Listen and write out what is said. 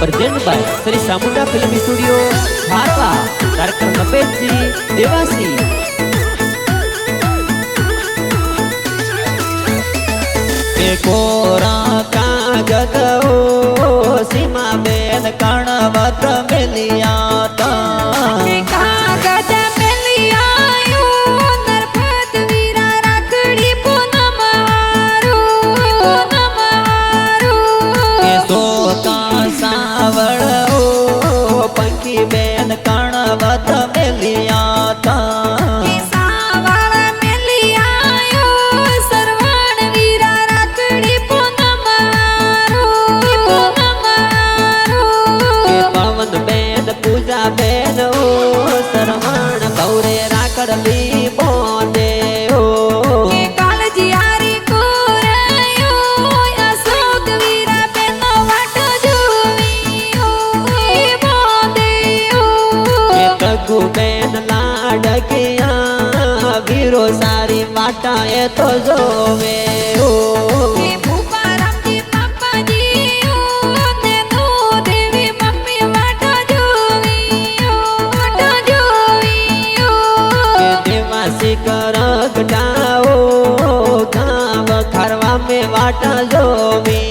Present by Shri Chamunda film studio भारवा director Napesh ji Devasi. Kora Kagaz हो सीमा Ben कणवत मिलिया कागज मिलिया नरपत वीरा राखड़ी पूनम सो का सावड़ हो पंखी बेन कणवत मिलिया बेन हो सरवण गौरे राखड़ी बोने हो कालजी हारी को अशोक वीरा बेनो वाट जोवी हो बोंदे हो प्रभु बेन लाडकिया वीरो सारी वाटा ये तो जोवे हो करक जाओ गाँव खरवा में वाटा जोवी